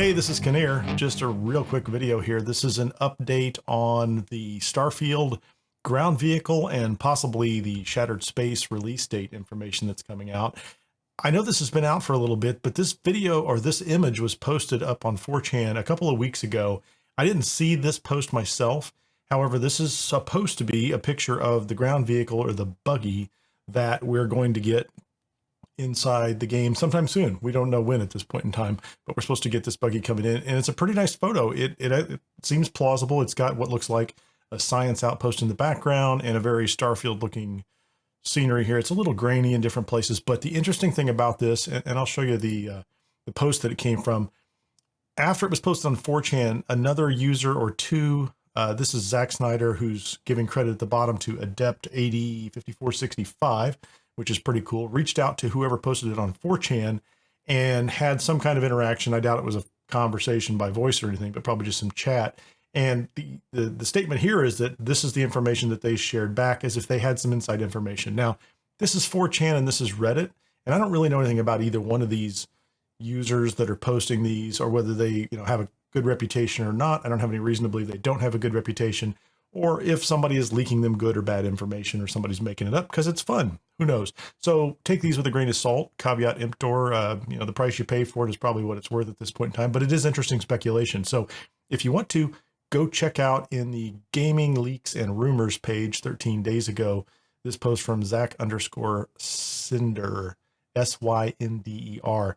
Hey, this is Kinnear. Just a real quick video here. This is an update on the Starfield ground vehicle and possibly the Shattered Space release date information that's coming out. I know this has been out for a little bit, but this video or this image was posted up on 4chan a couple of weeks ago. I didn't see this post myself. However, this is supposed to be a picture of the ground vehicle or the buggy that we're going to get inside the game sometime soon. We don't know when at this point in time, but we're supposed to get this buggy coming in, and it's a pretty nice photo. It seems plausible. It's got what looks like a science outpost in the background and a very Starfield looking scenery here. It's a little grainy in different places, but the interesting thing about this, and I'll show you the post that it came from. After it was posted on 4chan, another user or two, this is Zack Snyder, who's giving credit at the bottom to Adept 805465, which is pretty cool, reached out to whoever posted it on 4chan and had some kind of interaction. I doubt it was a conversation by voice or anything, but probably just some chat. And the statement here is that this is the information that they shared back as if they had some inside information. Now, this is 4chan and this is Reddit, and I don't really know anything about either one of these users that are posting these or whether they have a good reputation or not. I don't have any reason to believe they don't have a good reputation, or if somebody is leaking them good or bad information or somebody's making it up because it's fun. Who knows? So take these with a grain of salt, caveat emptor. The price you pay for it is probably what it's worth at this point in time, but it is interesting speculation. So if you want to, go check out in the Gaming Leaks and Rumors page 13 days ago, this post from Zach_Synder, S-Y-N-D-E-R.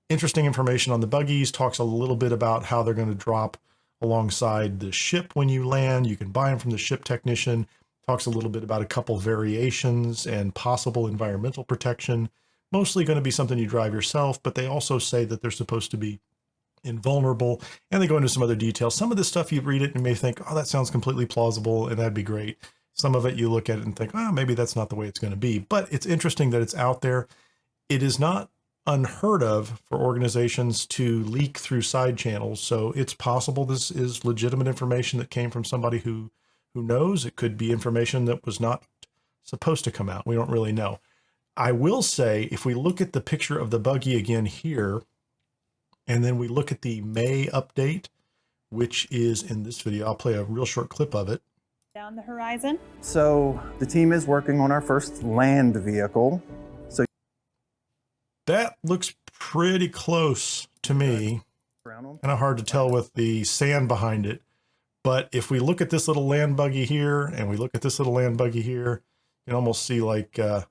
Interesting information on the buggies, talks a little bit about how they're going to drop alongside the ship when you land. You can buy them from the ship technician. Talks a little bit about a couple variations and possible environmental protection. Mostly going to be something you drive yourself, but they also say that they're supposed to be invulnerable, and they go into some other details. Some of this stuff, you read it and you may think, oh, that sounds completely plausible and that'd be great. Some of it you look at it and think, oh, maybe that's not the way it's going to be. But it's interesting that it's out there. It is not unheard of for organizations to leak through side channels. So it's possible this is legitimate information that came from somebody who knows. It could be information that was not supposed to come out. We don't really know. I will say, if we look at the picture of the buggy again here, and then we look at the May update, which is in this video, I'll play a real short clip of it. Down the horizon. So the team is working on our first land vehicle. So that looks pretty close to me. Kind of hard to tell with the sand behind it. But if we look at this little land buggy here, and we look at this little land buggy here, you can almost see like the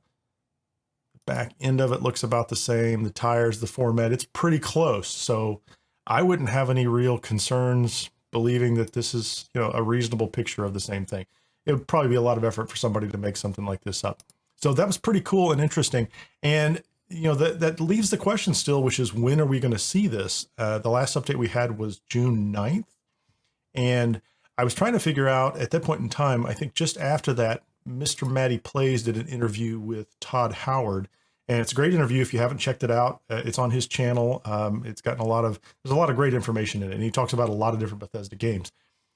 back end of it looks about the same. The tires, the format, it's pretty close. So I wouldn't have any real concerns believing that this is, a reasonable picture of the same thing. It would probably be a lot of effort for somebody to make something like this up. So that was pretty cool and interesting. And that leaves the question still, which is, when are we going to see this? The last update we had was June 9th. And I was trying to figure out at that point in time, I think just after that, Mr. Matty Plays did an interview with Todd Howard, and it's a great interview. If you haven't checked it out, it's on his channel. It's gotten there's a lot of great information in it, and he talks about a lot of different Bethesda games.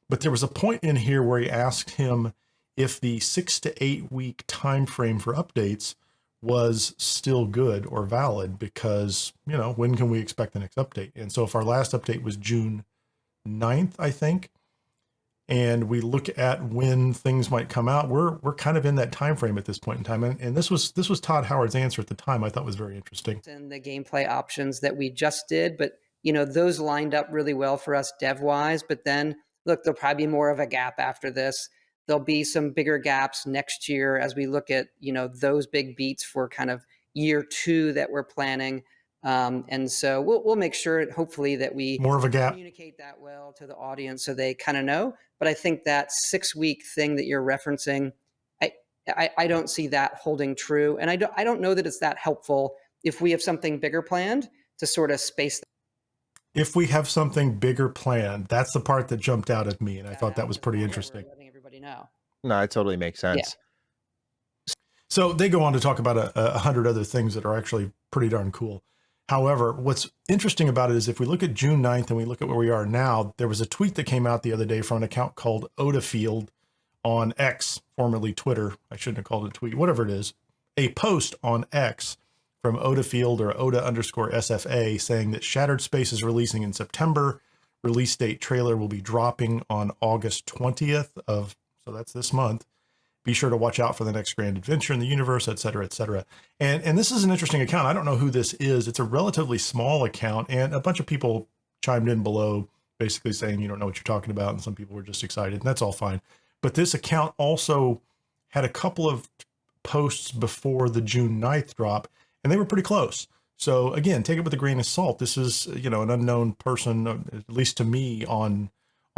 But there was a point in here where he asked him if the 6 to 8 week time frame for updates was still good or valid, because, when can we expect the next update? And so if our last update was June 9th, I think, and we look at when things might come out, we're kind of in that time frame at this point in time. And this was Todd Howard's answer at the time. I thought was very interesting. And the gameplay options that we just did, but those lined up really well for us dev wise. But then look, there'll probably be more of a gap after this. There'll be some bigger gaps next year as we look at those big beats for kind of year 2 that we're planning. And so we'll make sure, hopefully, that we more of a gap communicate that well to the audience so they kind of know. But I think that 6-week thing that you're referencing, I don't see that holding true. And I don't know that it's that helpful if we have something bigger planned to sort of space that. If we have something bigger planned, that's the part that jumped out at me. And I thought that was pretty interesting. Letting everybody know. No, it totally makes sense. Yeah. So they go on to talk about 100 other things that are actually pretty darn cool. However, what's interesting about it is if we look at June 9th and we look at where we are now, there was a tweet that came out the other day from an account called Odafield on X, formerly Twitter. I shouldn't have called it a tweet, whatever it is, a post on X from Oda Field or Oda_SFA saying that Shattered Space is releasing in September. Release date trailer will be dropping on August 20th so that's this month. Be sure to watch out for the next grand adventure in the universe, et cetera, et cetera. And this is an interesting account. I don't know who this is. It's a relatively small account, and a bunch of people chimed in below basically saying you don't know what you're talking about, and some people were just excited, and that's all fine. But this account also had a couple of posts before the June 9th drop, and they were pretty close. So again, take it with a grain of salt. This is, an unknown person, at least to me, on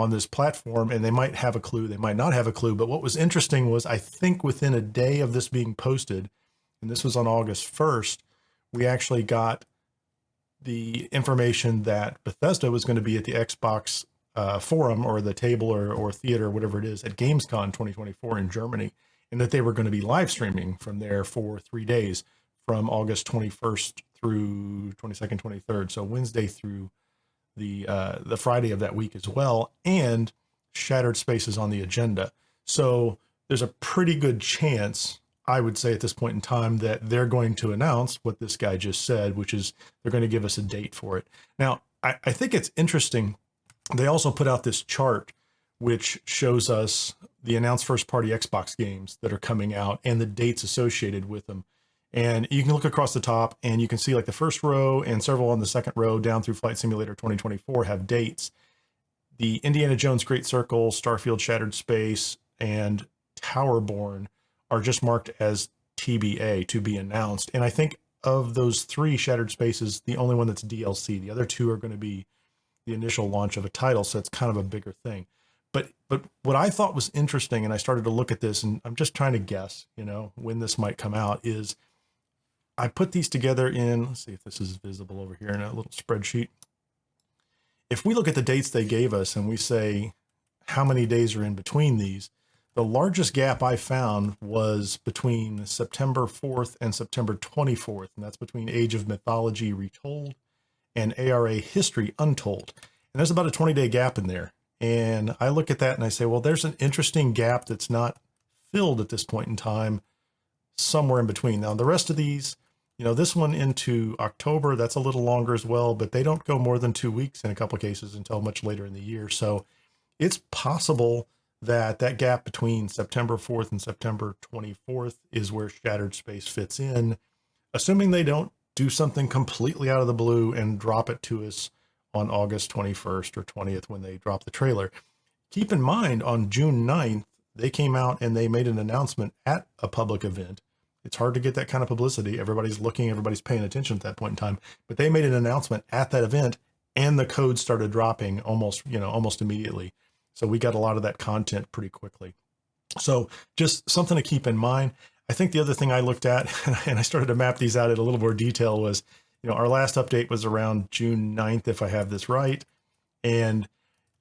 this platform, and they might have a clue, they might not have a clue. But what was interesting was, I think within a day of this being posted, and this was on August 1st, we actually got the information that Bethesda was going to be at the Xbox forum, or the table, or theater, whatever it is, at Gamescom 2024 in Germany, and that they were going to be live streaming from there for 3 days, from August 21st through 22nd, 23rd. So Wednesday through the Friday of that week as well. And Shattered Space is on the agenda. So there's a pretty good chance, I would say at this point in time, that they're going to announce what this guy just said, which is they're going to give us a date for it. Now, I think it's interesting. They also put out this chart which shows us the announced first-party Xbox games that are coming out and the dates associated with them. And you can look across the top and you can see like the first row and several on the second row down through Flight Simulator 2024 have dates. The Indiana Jones Great Circle, Starfield, Shattered Space, and Towerborn are just marked as TBA, to be announced. And I think of those three, Shattered Spaces, the only one that's DLC. The other two are going to be the initial launch of a title, so it's kind of a bigger thing. But what I thought was interesting, and I started to look at this, and I'm just trying to guess, when this might come out, is I put these together in, let's see if this is visible over here in a little spreadsheet. If we look at the dates they gave us and we say how many days are in between these, the largest gap I found was between September 4th and September 24th, and that's between Age of Mythology Retold and ARA History Untold. And there's about a 20-day gap in there. And I look at that and I say, well, there's an interesting gap that's not filled at this point in time, somewhere in between. Now, the rest of these, this one into October, that's a little longer as well, but they don't go more than 2 weeks in a couple of cases until much later in the year. So it's possible that that gap between September 4th and September 24th is where Shattered Space fits in, assuming they don't do something completely out of the blue and drop it to us on August 21st or 20th when they drop the trailer. Keep in mind, on June 9th, they came out and they made an announcement at a public event. It's hard to get that kind of publicity. Everybody's looking, everybody's paying attention at that point in time, but they made an announcement at that event and the code started dropping almost immediately. So we got a lot of that content pretty quickly. So just something to keep in mind. I think the other thing I looked at, and I started to map these out in a little more detail, was, our last update was around June 9th, if I have this right. And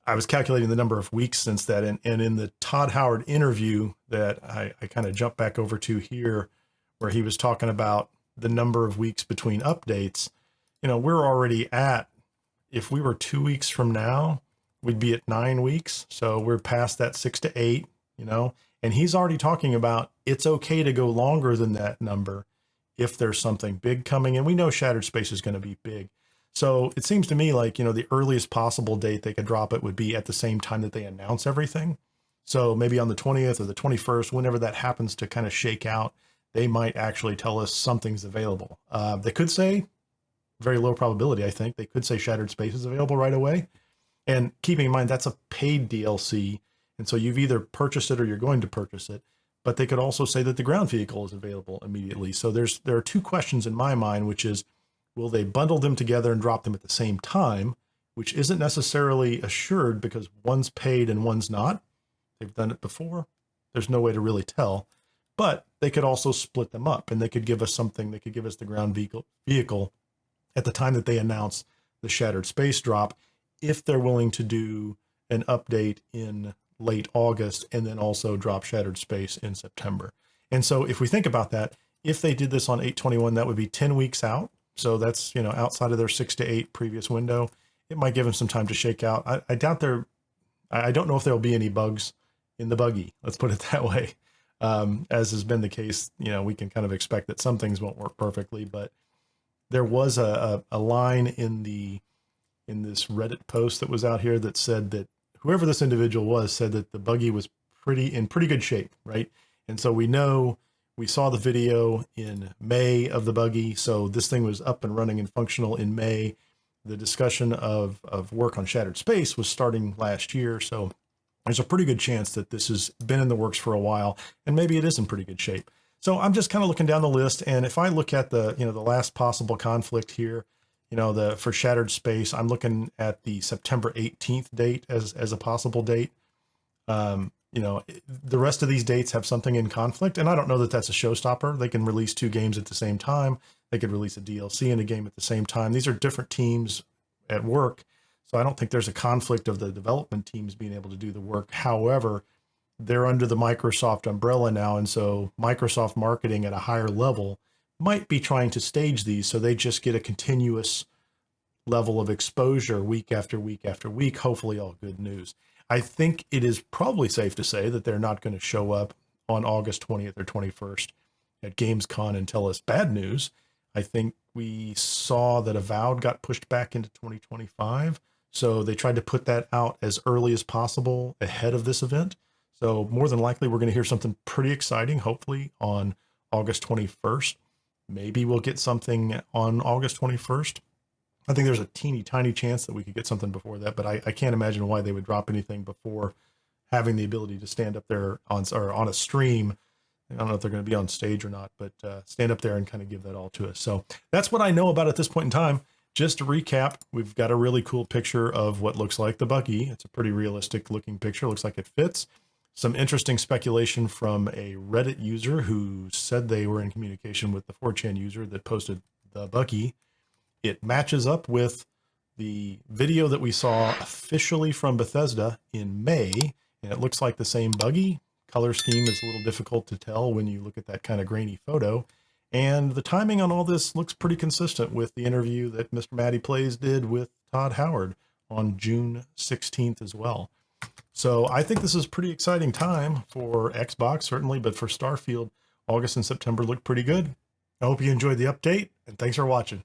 I was calculating the number of weeks since that. And in the Todd Howard interview that I kind of jumped back over to here, where he was talking about the number of weeks between updates, we're already at, if we were 2 weeks from now, we'd be at 9 weeks. So we're past that 6 to 8, and he's already talking about it's okay to go longer than that number if there's something big coming. And we know Shattered Space is going to be big. So it seems to me like, the earliest possible date they could drop it would be at the same time that they announce everything. So maybe on the 20th or the 21st, whenever that happens to kind of shake out, they might actually tell us something's available. They could say, very low probability, I think, they could say Shattered Space is available right away. And keeping in mind, that's a paid DLC. And so you've either purchased it or you're going to purchase it. But they could also say that the ground vehicle is available immediately. So there are two questions in my mind, which is, will they bundle them together and drop them at the same time, which isn't necessarily assured because one's paid and one's not. They've done it before. There's no way to really tell. But they could also split them up and they could give us something. They could give us the ground vehicle at the time that they announce the Shattered Space drop, if they're willing to do an update in late August and then also drop Shattered Space in September. And so if we think about that, if they did this on 8/21, that would be 10 weeks out. So that's, outside of their 6 to 8 previous window. It might give them some time to shake out. I doubt I don't know if there'll be any bugs in the buggy. Let's put it that way. As has been the case, we can kind of expect that some things won't work perfectly, but there was a line in this Reddit post that was out here that said that whoever this individual was said that the buggy was in pretty good shape, right? And so we saw the video in May of the buggy, so this thing was up and running and functional in May. The discussion of work on Shattered Space was starting last year, so there's a pretty good chance that this has been in the works for a while, and maybe it is in pretty good shape. So I'm just kind of looking down the list, and if I look at the last possible conflict here, for Shattered Space, I'm looking at the September 18th date as a possible date. The rest of these dates have something in conflict, and I don't know that that's a showstopper. They can release 2 games at the same time. They could release a DLC and a game at the same time. These are different teams at work, so I don't think there's a conflict of the development teams being able to do the work. However, they're under the Microsoft umbrella now, and so Microsoft marketing at a higher level might be trying to stage these so they just get a continuous level of exposure week after week after week, hopefully all good news. I think it is probably safe to say that they're not going to show up on August 20th or 21st at Gamescom and tell us bad news. I think we saw that Avowed got pushed back into 2025, so they tried to put that out as early as possible ahead of this event. So more than likely, we're going to hear something pretty exciting, hopefully on August 21st. Maybe we'll get something on August 21st. I think there's a teeny tiny chance that we could get something before that, but I can't imagine why they would drop anything before having the ability to stand up there on a stream. I don't know if they're going to be on stage or not, but stand up there and kind of give that all to us. So that's what I know about at this point in time. Just to recap, we've got a really cool picture of what looks like the buggy. It's a pretty realistic looking picture. Looks like it fits. Some interesting speculation from a Reddit user who said they were in communication with the 4chan user that posted the buggy. It matches up with the video that we saw officially from Bethesda in May, and it looks like the same buggy. Color scheme is a little difficult to tell when you look at that kind of grainy photo. And the timing on all this looks pretty consistent with the interview that Mr. Matty Plays did with Todd Howard on June 16th as well. So I think this is a pretty exciting time for Xbox, certainly, but for Starfield, August and September look pretty good. I hope you enjoyed the update, and thanks for watching.